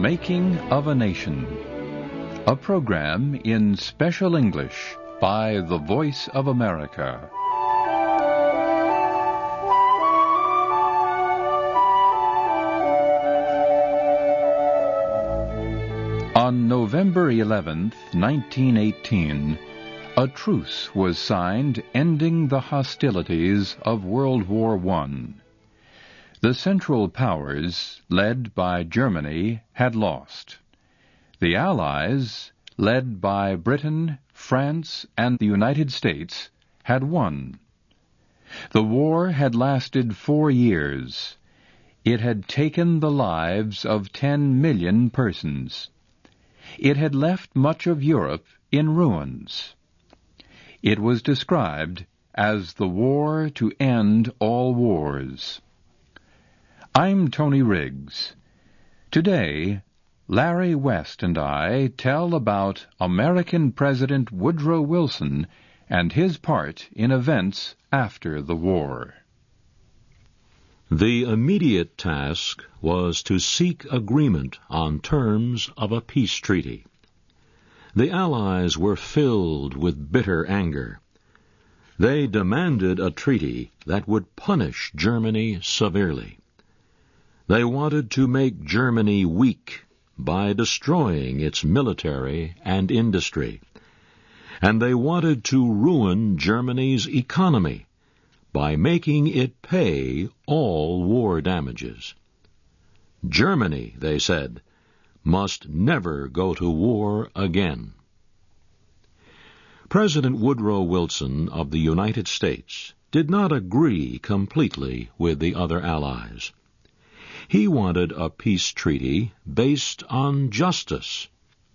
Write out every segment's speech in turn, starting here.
Making of a Nation, a program in special English by the Voice of America. On November 11th, 1918, a truce was signed ending the hostilities of World War I. The Central Powers, led by Germany, had lost. The Allies, led by Britain, France, and the United States, had won. The war had lasted 4 years. It had taken the lives of 10 million persons. It had left much of Europe in ruins. It was described as the war to end all wars. I'm Tony Riggs. Today, Larry West and I tell about American President Woodrow Wilson and his part in events after the war. The immediate task was to seek agreement on terms of a peace treaty. The Allies were filled with bitter anger. They demanded a treaty that would punish Germany severely. They wanted to make Germany weak by destroying its military and industry. And they wanted to ruin Germany's economy by making it pay all war damages. Germany, they said, must never go to war again. President Woodrow Wilson of the United States did not agree completely with the other Allies. He wanted a peace treaty based on justice,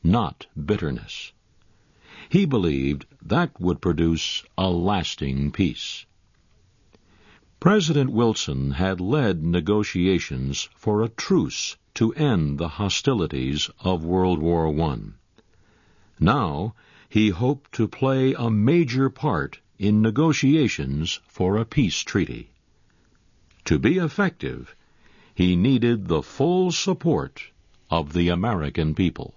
not bitterness. He believed that would produce a lasting peace. President Wilson had led negotiations for a truce to end the hostilities of World War I. Now, he hoped to play a major part in negotiations for a peace treaty. To be effective, he needed the full support of the American people.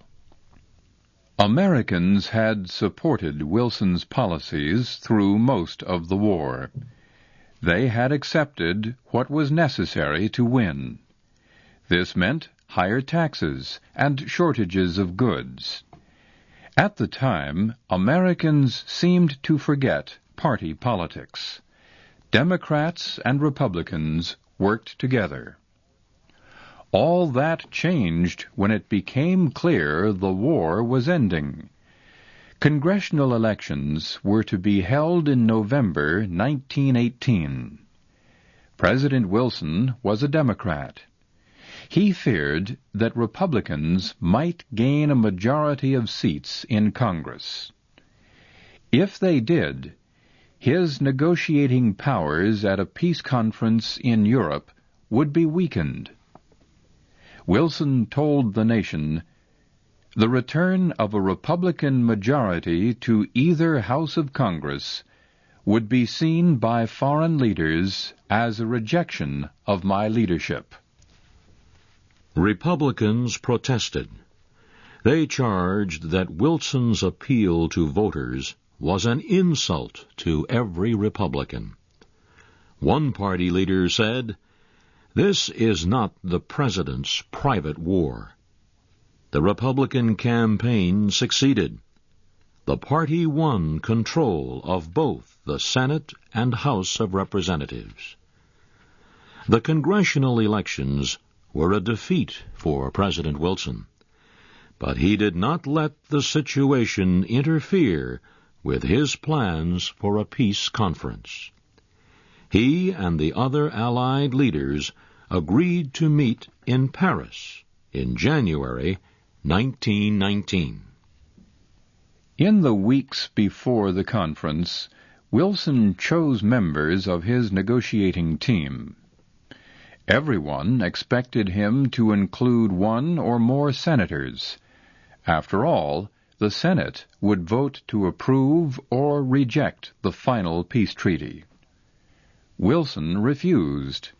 Americans had supported Wilson's policies through most of the war. They had accepted what was necessary to win. This meant higher taxes and shortages of goods. At the time, Americans seemed to forget party politics. Democrats and Republicans worked together. All that changed when it became clear the war was ending. Congressional elections were to be held in November 1918. President Wilson was a Democrat. He feared that Republicans might gain a majority of seats in Congress. If they did, his negotiating powers at a peace conference in Europe would be weakened. Wilson told the nation, "The return of a Republican majority to either House of Congress would be seen by foreign leaders as a rejection of my leadership." Republicans protested. They charged that Wilson's appeal to voters was an insult to every Republican. One party leader said, "This is not the president's private war." The Republican campaign succeeded. The party won control of both the Senate and House of Representatives. The congressional elections were a defeat for President Wilson, but he did not let the situation interfere with his plans for a peace conference. He and the other Allied leaders agreed to meet in Paris in January 1919. In the weeks before the conference, Wilson chose members of his negotiating team. Everyone expected him to include one or more senators. After all, the Senate would vote to approve or reject the final peace treaty. Wilson refused.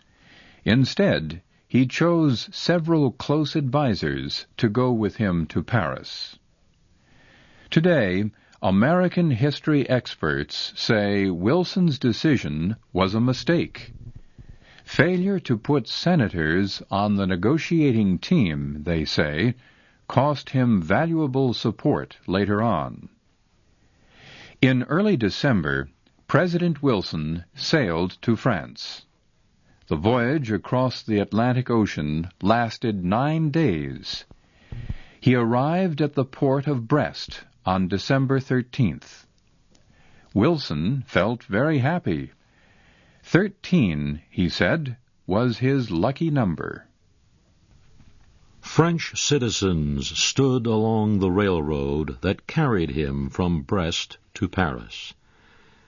Instead, he chose several close advisers to go with him to Paris. Today, American history experts say Wilson's decision was a mistake. Failure to put senators on the negotiating team, they say, cost him valuable support later on. In early December, President Wilson sailed to France. The voyage across the Atlantic Ocean lasted 9 days. He arrived at the port of Brest on December 13th. Wilson felt very happy. 13, he said, was his lucky number. French citizens stood along the railroad that carried him from Brest to Paris.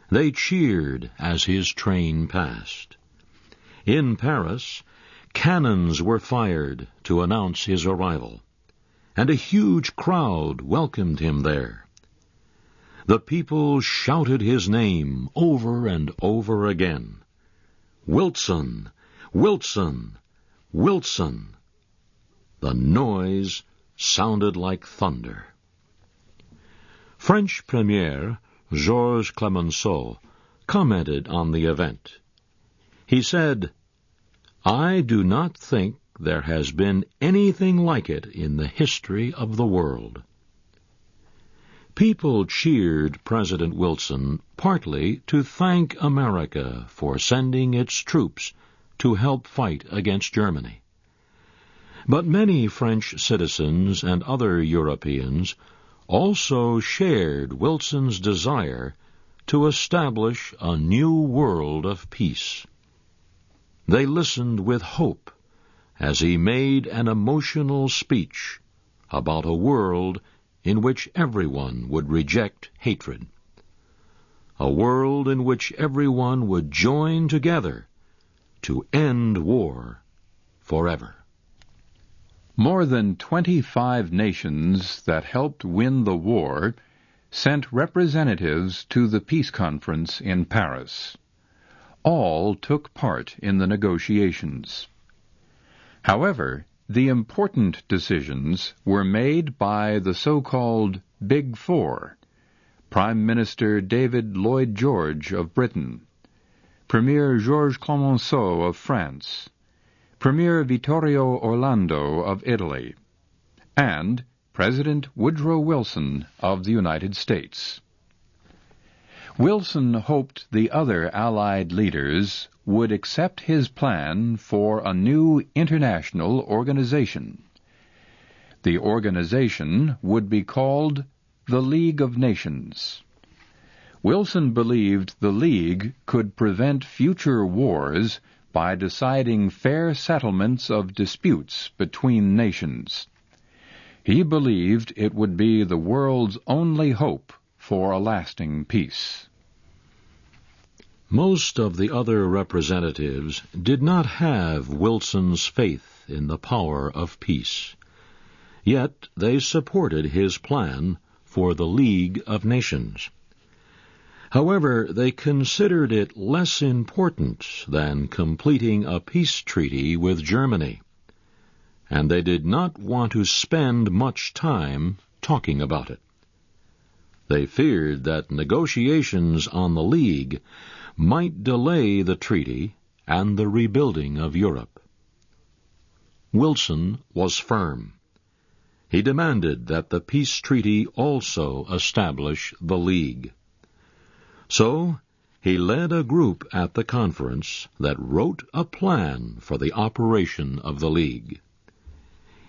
They cheered as his train passed. In Paris, cannons were fired to announce his arrival, and a huge crowd welcomed him there. The people shouted his name over and over again. Wilson! Wilson! Wilson! The noise sounded like thunder. French Premier Georges Clemenceau commented on the event. He said, "I do not think there has been anything like it in the history of the world." People cheered President Wilson partly to thank America for sending its troops to help fight against Germany. But many French citizens and other Europeans also shared Wilson's desire to establish a new world of peace. They listened with hope as he made an emotional speech about a world in which everyone would reject hatred, a world in which everyone would join together to end war forever. More than 25 nations that helped win the war sent representatives to the peace conference in Paris. All took part in the negotiations. However, the important decisions were made by the so-called Big Four: Prime Minister David Lloyd George of Britain, Premier Georges Clemenceau of France, Premier Vittorio Orlando of Italy, and President Woodrow Wilson of the United States. Wilson hoped the other Allied leaders would accept his plan for a new international organization. The organization would be called the League of Nations. Wilson believed the League could prevent future wars by deciding fair settlements of disputes between nations. He believed it would be the world's only hope for a lasting peace. Most of the other representatives did not have Wilson's faith in the power of peace. Yet they supported his plan for the League of Nations. However, they considered it less important than completing a peace treaty with Germany, and they did not want to spend much time talking about it. They feared that negotiations on the League might delay the treaty and the rebuilding of Europe. Wilson was firm. He demanded that the peace treaty also establish the League. So he led a group at the conference that wrote a plan for the operation of the League.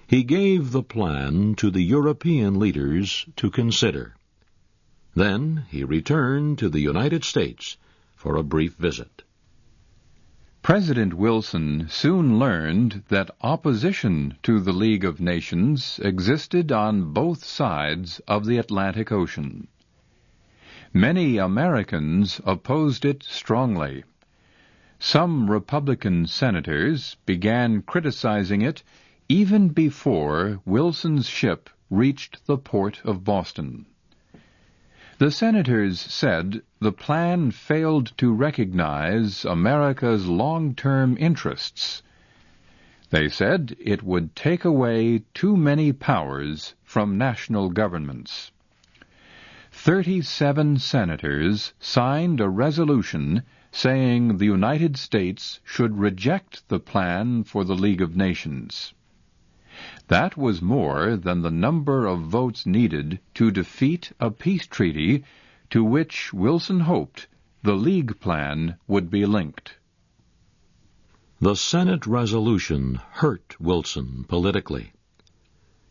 He gave the plan to the European leaders to consider. Then he returned to the United States for a brief visit. President Wilson soon learned that opposition to the League of Nations existed on both sides of the Atlantic Ocean. Many Americans opposed it strongly. Some Republican senators began criticizing it even before Wilson's ship reached the port of Boston. The senators said the plan failed to recognize America's long-term interests. They said it would take away too many powers from national governments. 37 senators signed a resolution saying the United States should reject the plan for the League of Nations. That was more than the number of votes needed to defeat a peace treaty to which Wilson hoped the League plan would be linked. The Senate resolution hurt Wilson politically.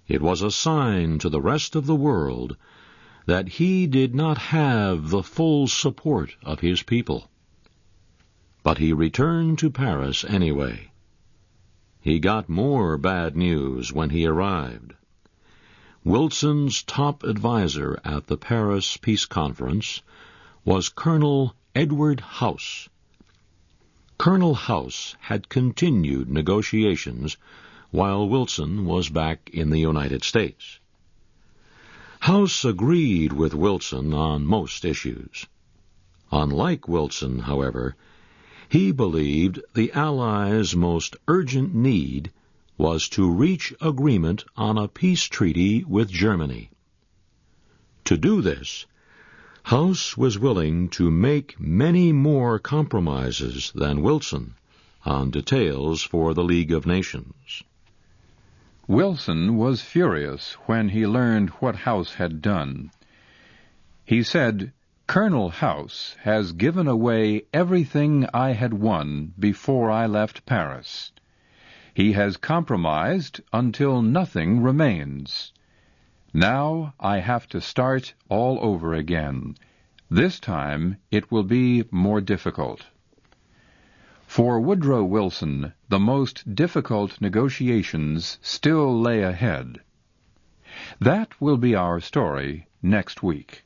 It was a sign to the rest of the world that he did not have the full support of his people. But he returned to Paris anyway. He got more bad news when he arrived. Wilson's top advisor at the Paris Peace Conference was Colonel Edward House. Colonel House had continued negotiations while Wilson was back in the United States. House agreed with Wilson on most issues. Unlike Wilson, however, he believed the Allies' most urgent need was to reach agreement on a peace treaty with Germany. To do this, House was willing to make many more compromises than Wilson on details for the League of Nations. Wilson was furious when he learned what House had done. He said, "Colonel House has given away everything I had won before I left Paris. He has compromised until nothing remains. Now I have to start all over again. This time it will be more difficult." For Woodrow Wilson, the most difficult negotiations still lay ahead. That will be our story next week.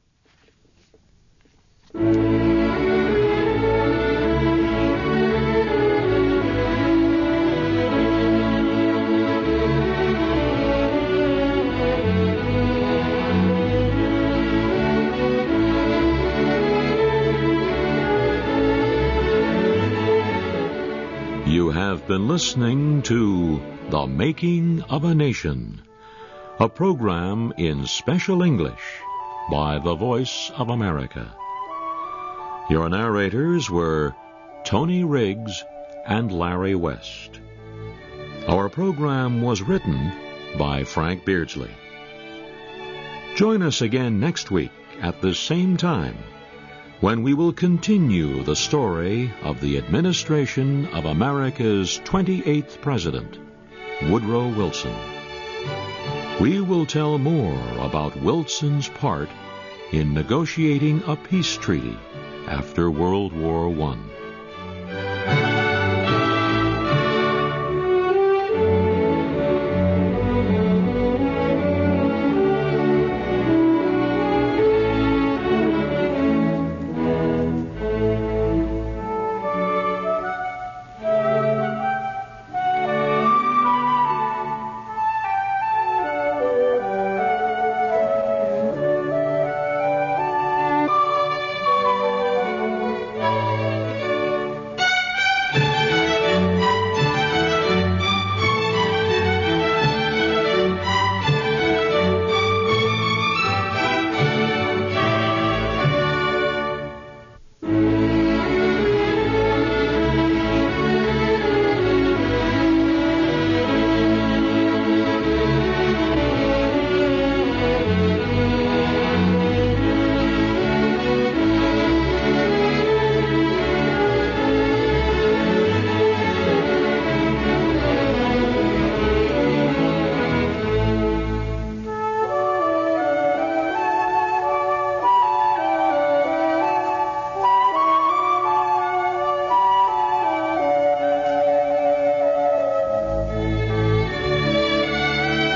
You have been listening to The Making of a Nation, a program in special English by the Voice of America. Your narrators were Tony Riggs and Larry West. Our program was written by Frank Beardsley. Join us again next week at the same time when we will continue the story of the administration of America's 28th President, Woodrow Wilson. We will tell more about Wilson's part in negotiating a peace treaty after World War I.